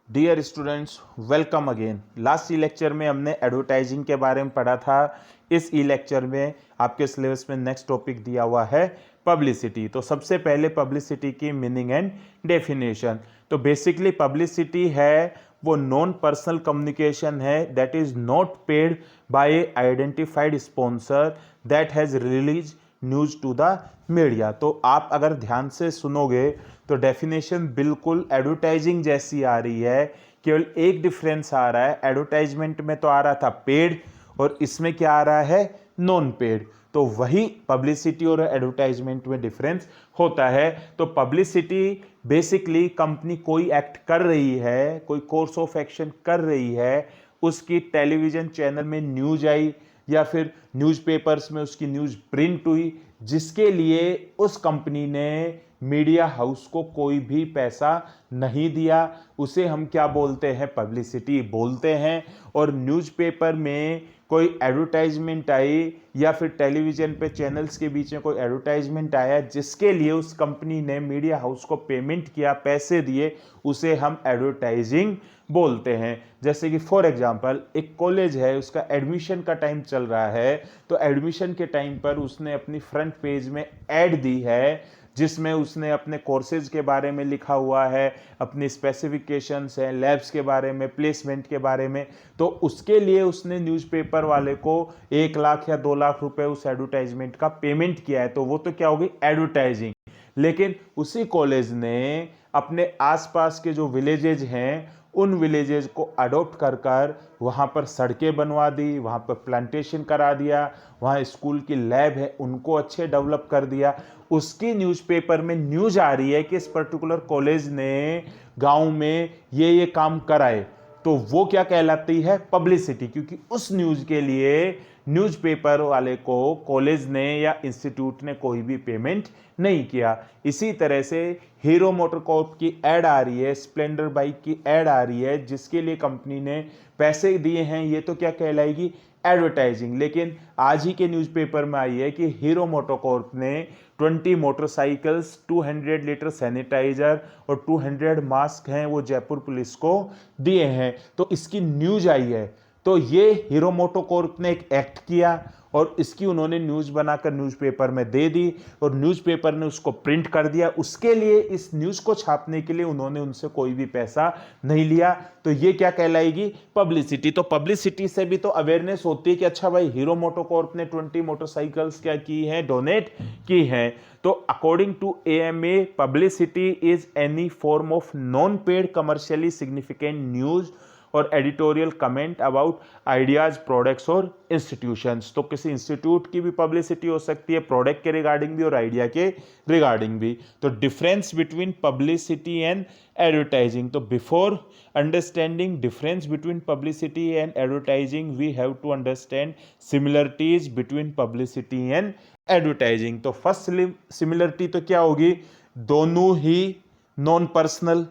Dear students, welcome again. Last e lecture में हमने advertising के बारे में पढ़ा था। इस ई लेक्चर में आपके सिलेबस में नेक्स्ट टॉपिक दिया हुआ है पब्लिसिटी। तो सबसे पहले पब्लिसिटी की मीनिंग एंड डेफिनेशन। तो बेसिकली पब्लिसिटी है वो नॉन पर्सनल कम्युनिकेशन है that is not paid by a identified sponsor that has release news to the media. तो आप अगर ध्यान से सुनोगे तो डेफिनेशन बिल्कुल एडवर्टाइजिंग जैसी आ रही है। केवल एक डिफरेंस आ रहा है, एडवर्टाइजमेंट में तो आ रहा था पेड और इसमें क्या आ रहा है, नॉन पेड। तो वही पब्लिसिटी और एडवर्टाइजमेंट में डिफरेंस होता है। तो पब्लिसिटी बेसिकली कंपनी कोई एक्ट कर रही है, कोई कोर्स ऑफ एक्शन कर रही है, उसकी टेलीविजन चैनल में न्यूज आई या फिर न्यूज़पेपर्स में उसकी न्यूज़ प्रिंट हुई, जिसके लिए उस कंपनी ने मीडिया हाउस को कोई भी पैसा नहीं दिया, उसे हम क्या बोलते हैं, पब्लिसिटी बोलते हैं। और न्यूज़पेपर में कोई एडवर्टाइजमेंट आई या फिर टेलीविज़न पे चैनल्स के बीच में कोई एडवर्टाइजमेंट आया जिसके लिए उस कंपनी ने मीडिया हाउस को पेमेंट किया, पैसे दिए, उसे हम एडवर्टाइजिंग बोलते हैं। जैसे कि फॉर एग्जांपल एक कॉलेज है, उसका एडमिशन का टाइम चल रहा है, तो एडमिशन के टाइम पर उसने अपनी फ्रंट पेज में ऐड दी है जिसमें उसने अपने कोर्सेज के बारे में लिखा हुआ है, अपनी स्पेसिफिकेशंस हैं, लैब्स के बारे में, प्लेसमेंट के बारे में। तो उसके लिए उसने न्यूज़पेपर वाले को 1 लाख या 2 लाख रुपए उस एडवर्टाइजमेंट का पेमेंट किया है, तो वो तो क्या होगी, एडवर्टाइजिंग। लेकिन उसी कॉलेज ने अपने आसपास के जो विलेजेज हैं उन विलेजेस को अडॉप्ट कर कर वहाँ पर सड़कें बनवा दी, वहाँ पर प्लांटेशन करा दिया, वहाँ स्कूल की लैब है उनको अच्छे डेवलप कर दिया। उसकी न्यूज़पेपर में न्यूज़ आ रही है कि इस पर्टिकुलर कॉलेज ने गांव में ये काम कराए, तो वो क्या कहलाती है, पब्लिसिटी। क्योंकि उस न्यूज़ के लिए न्यूज़पेपर वाले को कॉलेज ने या इंस्टीट्यूट ने कोई भी पेमेंट नहीं किया। इसी तरह से हीरो मोटरकॉर्प की ऐड आ रही है, स्प्लेंडर बाइक की ऐड आ रही है जिसके लिए कंपनी ने पैसे दिए हैं, ये तो क्या कहलाएगी, एडवर्टाइजिंग। लेकिन आज ही के न्यूज़पेपर में आई है कि हीरो मोटरकॉर्प ने 20 मोटरसाइकिल्स, 200 लीटर सैनिटाइजर और 200 मास्क हैं वो जयपुर पुलिस को दिए हैं, तो इसकी न्यूज आई है। तो ये हीरो मोटोकॉर्प ने एक एक्ट किया और इसकी उन्होंने न्यूज़ बनाकर न्यूज़पेपर में दे दी और न्यूज़पेपर ने उसको प्रिंट कर दिया। उसके लिए, इस न्यूज़ को छापने के लिए उन्होंने उनसे कोई भी पैसा नहीं लिया, तो ये क्या कहलाएगी, पब्लिसिटी। तो पब्लिसिटी से भी तो अवेयरनेस होती है कि अच्छा भाई, हीरो मोटोकॉर्प ने 20 मोटरसाइकिल्स क्या की हैं, डोनेट की हैं। तो according to AMA, publicity is any form of non paid commercially significant news or editorial comment about ideas, products or institutions. तो किसी इंस्टीट्यूट की भी पब्लिसिटी हो सकती है, प्रोडक्ट के रिगार्डिंग भी और आइडिया के रिगार्डिंग भी। तो difference between publicity and advertising. तो before understanding difference between publicity and advertising we have to understand similarities between publicity and advertising. तो फर्स्ट सिमिलरिटी तो क्या होगी, दोनों ही नॉन पर्सनल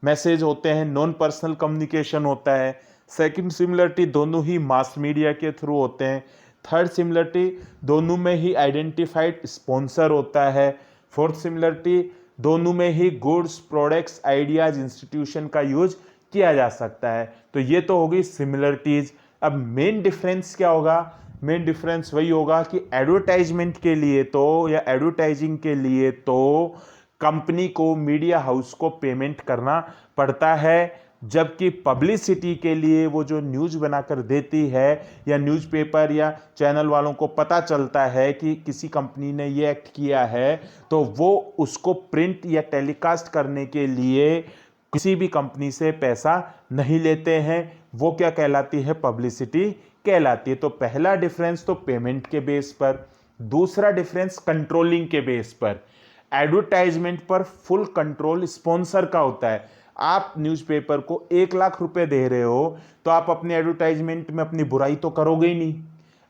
मैसेज होते हैं, नॉन पर्सनल कम्युनिकेशन होता है। सेकंड सिमिलरिटी, दोनों ही मास मीडिया के थ्रू होते हैं। थर्ड सिमिलरिटी, दोनों में ही आइडेंटिफाइड स्पॉन्सर होता है। फोर्थ सिमिलरिटी, दोनों में ही गुड्स, प्रोडक्ट्स, आइडियाज, इंस्टीट्यूशन का यूज किया जा सकता है। तो ये तो होगी सिमिलरिटीज। अब मेन डिफरेंस क्या होगा, मेन डिफरेंस वही होगा कि एडवर्टाइजमेंट के लिए तो, या एडवर्टाइजिंग के लिए तो कंपनी को, मीडिया हाउस को पेमेंट करना पड़ता है, जबकि पब्लिसिटी के लिए वो जो न्यूज़ बनाकर देती है या न्यूज़पेपर या चैनल वालों को पता चलता है कि किसी कंपनी ने ये एक्ट किया है, तो वो उसको प्रिंट या टेलीकास्ट करने के लिए किसी भी कंपनी से पैसा नहीं लेते हैं। वो क्या कहलाती है, पब्लिसिटी कहलाती है। तो पहला डिफरेंस तो पेमेंट के बेस पर, दूसरा डिफरेंस कंट्रोलिंग के बेस पर। एडवर्टाइजमेंट पर फुल कंट्रोल स्पॉन्सर का होता है। आप न्यूज़पेपर को 1 लाख रुपए दे रहे हो तो आप अपने एडवर्टाइजमेंट में अपनी बुराई तो करोगे ही नहीं,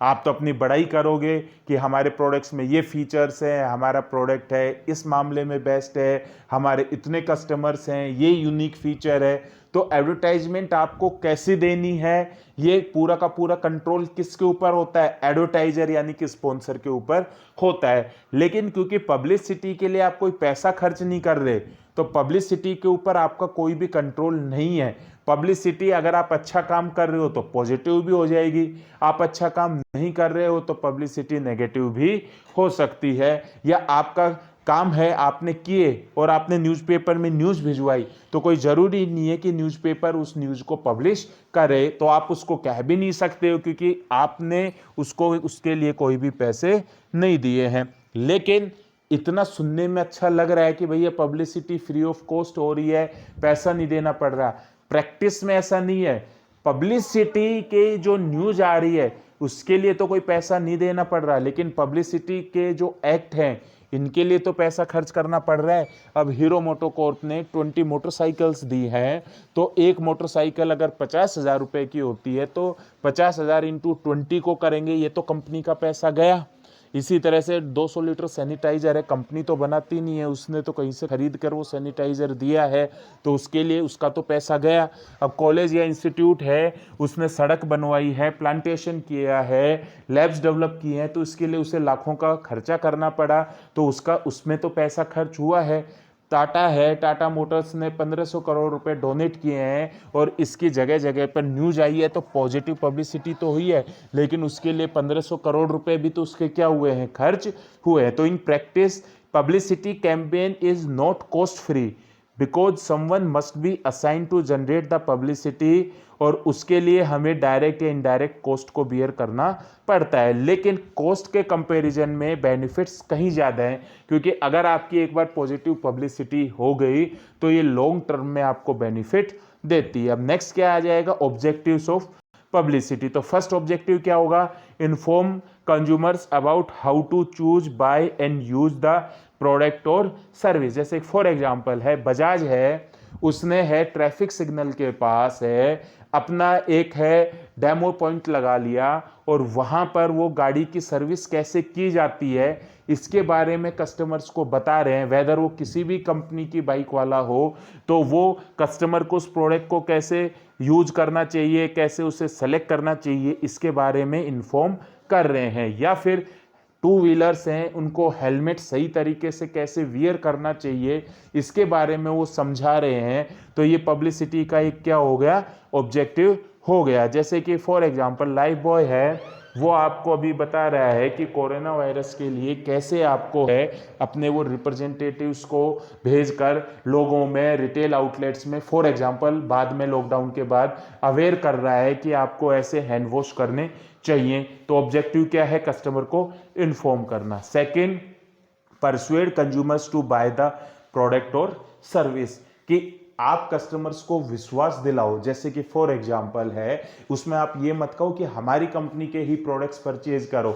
आप तो अपनी बड़ाई करोगे कि हमारे प्रोडक्ट्स में ये फीचर्स हैं, हमारा प्रोडक्ट है इस मामले में बेस्ट है, हमारे इतने कस्टमर्स हैं, ये यूनिक फीचर है। तो एडवर्टाइजमेंट आपको कैसे देनी है, ये पूरा का पूरा कंट्रोल किसके ऊपर होता है, एडवर्टाइजर यानी कि स्पॉन्सर के ऊपर होता है। लेकिन क्योंकि पब्लिसिटी के लिए आप कोई पैसा खर्च नहीं कर रहे, तो पब्लिसिटी के ऊपर आपका कोई भी कंट्रोल नहीं है। पब्लिसिटी अगर आप अच्छा काम कर रहे हो तो पॉजिटिव भी हो जाएगी, आप अच्छा काम नहीं कर रहे हो तो पब्लिसिटी नेगेटिव भी हो सकती है। या आपका काम है, आपने किए और आपने न्यूज़पेपर में न्यूज़ भिजवाई, तो कोई ज़रूरी नहीं है कि न्यूज़पेपर उस न्यूज़ को पब्लिश करे, तो आप उसको कह भी नहीं सकते हो क्योंकि आपने उसको उसके लिए कोई भी पैसे नहीं दिए हैं। लेकिन इतना सुनने में अच्छा लग रहा है कि भैया पब्लिसिटी फ्री ऑफ कॉस्ट हो रही है, पैसा नहीं देना पड़ रहा। प्रैक्टिस में ऐसा नहीं है। पब्लिसिटी के जो न्यूज़ आ रही है उसके लिए तो कोई पैसा नहीं देना पड़ रहा, लेकिन पब्लिसिटी के जो एक्ट हैं इनके लिए तो पैसा खर्च करना पड़ रहा है। अब हीरो मोटोकॉर्प ने 20 मोटरसाइकिल्स दी हैं, तो एक मोटरसाइकिल अगर 50,000 रुपए की होती है तो 50,000 इंटू 20 को करेंगे, ये तो कंपनी का पैसा गया। इसी तरह से 200 लीटर सैनिटाइजर है, कंपनी तो बनाती नहीं है, उसने तो कहीं से खरीद कर वो सैनिटाइजर दिया है, तो उसके लिए उसका तो पैसा गया। अब कॉलेज या इंस्टीट्यूट है, उसने सड़क बनवाई है, प्लांटेशन किया है, लैब्स डेवलप किए हैं, तो इसके लिए उसे लाखों का खर्चा करना पड़ा, तो उसमें तो पैसा खर्च हुआ है। टाटा है, टाटा मोटर्स ने 1500 करोड़ रुपए डोनेट किए हैं और इसकी जगह जगह पर न्यूज आई है, तो पॉजिटिव पब्लिसिटी तो हुई है, लेकिन उसके लिए 1500 करोड़ रुपए भी तो उसके क्या हुए हैं, खर्च हुए हैं। तो in practice publicity campaign is not cost free because someone must be assign to generate the publicity, और उसके लिए हमें डायरेक्ट या इनडायरेक्ट कॉस्ट को बियर करना पड़ता है। लेकिन कॉस्ट के कंपैरिजन में बेनिफिट्स कहीं ज़्यादा हैं, क्योंकि अगर आपकी एक बार पॉजिटिव पब्लिसिटी हो गई तो ये लॉन्ग टर्म में आपको बेनिफिट देती है। अब नेक्स्ट क्या आ जाएगा, ऑब्जेक्टिव्स ऑफ पब्लिसिटी। तो फर्स्ट ऑब्जेक्टिव क्या होगा, inform consumers about how to choose buy and use the product और सर्विस। जैसे फॉर एग्जांपल है, बजाज है, उसने है ट्रैफिक सिग्नल के पास है अपना एक है डेमो पॉइंट लगा लिया, और वहां पर वो गाड़ी की सर्विस कैसे की जाती है इसके बारे में कस्टमर्स को बता रहे हैं। वेदर वो किसी भी कंपनी की बाइक वाला हो, तो वो कस्टमर को उस प्रोडक्ट को कैसे यूज करना चाहिए, कैसे उसे सेलेक्ट करना चाहिए, इसके बारे में इन्फॉर्म कर रहे हैं। या फिर टू व्हीलर्स हैं, उनको हेलमेट सही तरीके से कैसे वियर करना चाहिए इसके बारे में वो समझा रहे हैं। तो ये पब्लिसिटी का एक क्या हो गया, ऑब्जेक्टिव हो गया। जैसे कि फॉर एग्जांपल लाइफ बॉय है, वो आपको अभी बता रहा है कि कोरोना वायरस के लिए कैसे आपको है अपने वो रिप्रेजेंटेटिव्स को भेजकर लोगों में, रिटेल आउटलेट्स में, फॉर एग्जांपल बाद में लॉकडाउन के बाद अवेयर कर रहा है कि आपको ऐसे हैंड वॉश करने चाहिए। तो ऑब्जेक्टिव क्या है, कस्टमर को इन्फॉर्म करना। Second, persuade consumers to buy the product और सर्विस, कि आप कस्टमर्स को विश्वास दिलाओ। जैसे कि फॉर एग्जांपल है, उसमें आप ये मत कहो कि हमारी कंपनी के ही प्रोडक्ट्स परचेज करो,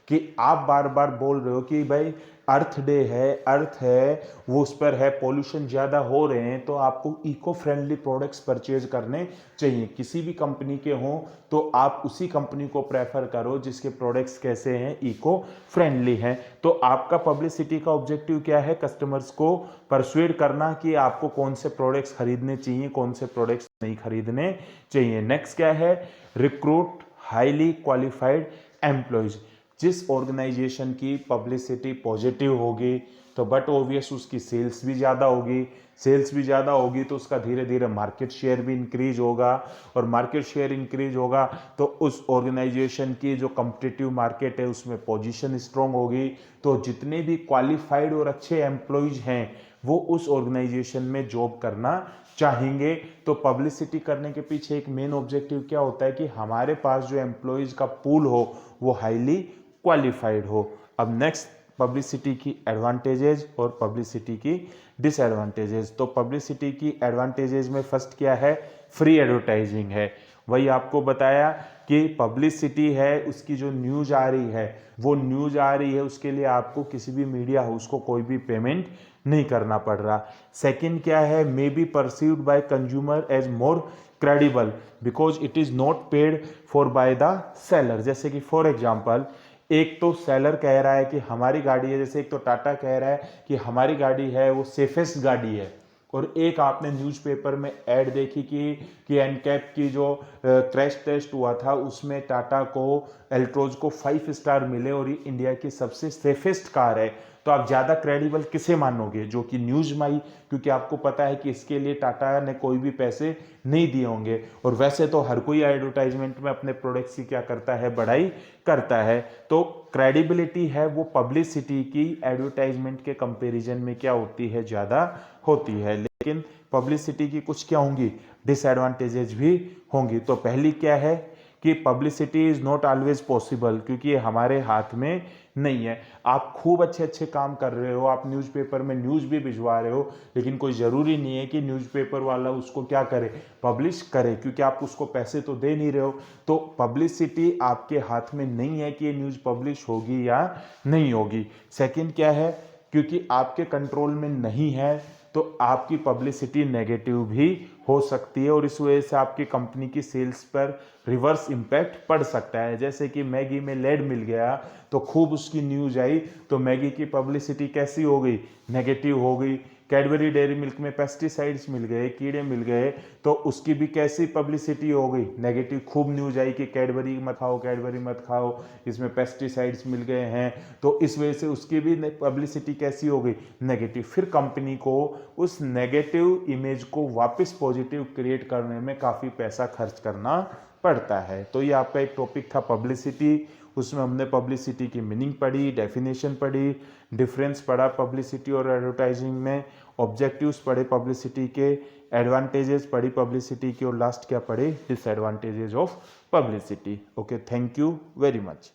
कि आप बार बार बोल रहे हो कि भाई अर्थ डे है, अर्थ है, वो उस पर है, पॉल्यूशन ज़्यादा हो रहे हैं, तो आपको इको फ्रेंडली प्रोडक्ट्स परचेज करने चाहिए। किसी भी कंपनी के हों तो आप उसी कंपनी को प्रेफर करो जिसके प्रोडक्ट्स कैसे हैं, इको फ्रेंडली हैं। तो आपका पब्लिसिटी का ऑब्जेक्टिव क्या है, कस्टमर्स को परसुएड करना कि आपको कौन से प्रोडक्ट्स खरीदने चाहिए, कौन से प्रोडक्ट्स नहीं खरीदने चाहिए। नेक्स्ट क्या है, रिक्रूट हाईली क्वालिफाइड एम्प्लॉयज। जिस ऑर्गेनाइजेशन की पब्लिसिटी पॉजिटिव होगी तो बट ऑब्वियस उसकी सेल्स भी ज़्यादा होगी, सेल्स भी ज़्यादा होगी तो उसका धीरे धीरे मार्केट शेयर भी इंक्रीज होगा, और मार्केट शेयर इंक्रीज होगा तो उस ऑर्गेनाइजेशन की जो कम्पिटिटिव मार्केट है उसमें पोजीशन स्ट्रॉन्ग होगी। तो जितने भी क्वालिफाइड और अच्छे एम्प्लॉयज हैं वो उस ऑर्गेनाइजेशन में जॉब करना चाहेंगे। तो पब्लिसिटी करने के पीछे एक मेन ऑब्जेक्टिव क्या होता है कि हमारे पास जो एम्प्लॉयज का पूल हो वो हाईली क्वालिफाइड हो। अब नेक्स्ट, पब्लिसिटी की एडवांटेजेस और पब्लिसिटी की डिसएडवांटेजेस। तो पब्लिसिटी की एडवांटेजेस में फर्स्ट क्या है, फ्री एडवर्टाइजिंग है। वही आपको बताया कि पब्लिसिटी है, उसकी जो न्यूज़ आ रही है, वो न्यूज़ आ रही है उसके लिए आपको किसी भी मीडिया हाउस को कोई भी पेमेंट नहीं करना पड़ रहा। सेकंड क्या है, may be perceived by consumer as more credible because it is not paid for by the seller. जैसे कि फॉर एग्जांपल, एक तो सेलर कह रहा है कि हमारी गाड़ी है, जैसे एक तो टाटा कह रहा है कि हमारी गाड़ी है वो सेफेस्ट गाड़ी है, और एक आपने न्यूज़पेपर में ऐड देखी कि एनकैप की जो क्रैश टेस्ट हुआ था उसमें टाटा को, एल्ट्रोज को 5 स्टार मिले और ये इंडिया की सबसे सेफेस्ट कार है। तो आप ज़्यादा क्रेडिबल किसे मानोगे, जो कि न्यूज़ में आई, क्योंकि आपको पता है कि इसके लिए टाटा ने कोई भी पैसे नहीं दिए होंगे। और वैसे तो हर कोई एडवर्टाइजमेंट में अपने प्रोडक्ट्स की क्या करता है, बढ़ाई करता है। तो क्रेडिबिलिटी है वो पब्लिसिटी की एडवर्टाइजमेंट के कंपैरिजन में क्या होती है, ज़्यादा होती है। लेकिन पब्लिसिटी की कुछ क्या होंगी, डिसएडवांटेजेस भी होंगी। तो पहली क्या है कि publicity is not always possible, क्योंकि ये हमारे हाथ में नहीं है। आप खूब अच्छे अच्छे काम कर रहे हो, आप न्यूज़पेपर में न्यूज़ भी भिजवा रहे हो, लेकिन कोई ज़रूरी नहीं है कि न्यूज़पेपर वाला उसको क्या करे, पब्लिश करे, क्योंकि आप उसको पैसे तो दे नहीं रहे हो। तो पब्लिसिटी आपके हाथ में नहीं है कि ये न्यूज़ पब्लिश होगी या नहीं होगी। सेकंड क्या है, क्योंकि आपके कंट्रोल में नहीं है तो आपकी पब्लिसिटी नेगेटिव भी हो सकती है और इस वजह से आपकी कंपनी की सेल्स पर रिवर्स इम्पैक्ट पड़ सकता है। जैसे कि मैगी में लेड मिल गया तो खूब उसकी न्यूज आई, तो मैगी की पब्लिसिटी कैसी हो गई, नेगेटिव हो गई। कैडबरी डेयरी मिल्क में पेस्टिसाइड्स मिल गए, कीड़े मिल गए, तो उसकी भी कैसी पब्लिसिटी हो गई, नेगेटिव। खूब न्यूज आई कि कैडबरी मत खाओ, कैडबरी मत खाओ, इसमें पेस्टिसाइड्स मिल गए हैं, तो इस वजह से उसकी भी पब्लिसिटी कैसी हो गई, नेगेटिव। फिर कंपनी को उस नेगेटिव इमेज को वापस पॉजिटिव क्रिएट करने में काफ़ी पैसा खर्च करना पड़ता है। तो ये आपका एक टॉपिक था पब्लिसिटी, उसमें हमने पब्लिसिटी की मीनिंग पढ़ी, डेफिनेशन पढ़ी, डिफरेंस पढ़ा पब्लिसिटी और एडवर्टाइजिंग में, ऑब्जेक्टिव्स पढ़े पब्लिसिटी के, एडवांटेजेस पढ़ी पब्लिसिटी की, और लास्ट क्या पढ़े, disadvantages of publicity. Okay, thank you very much.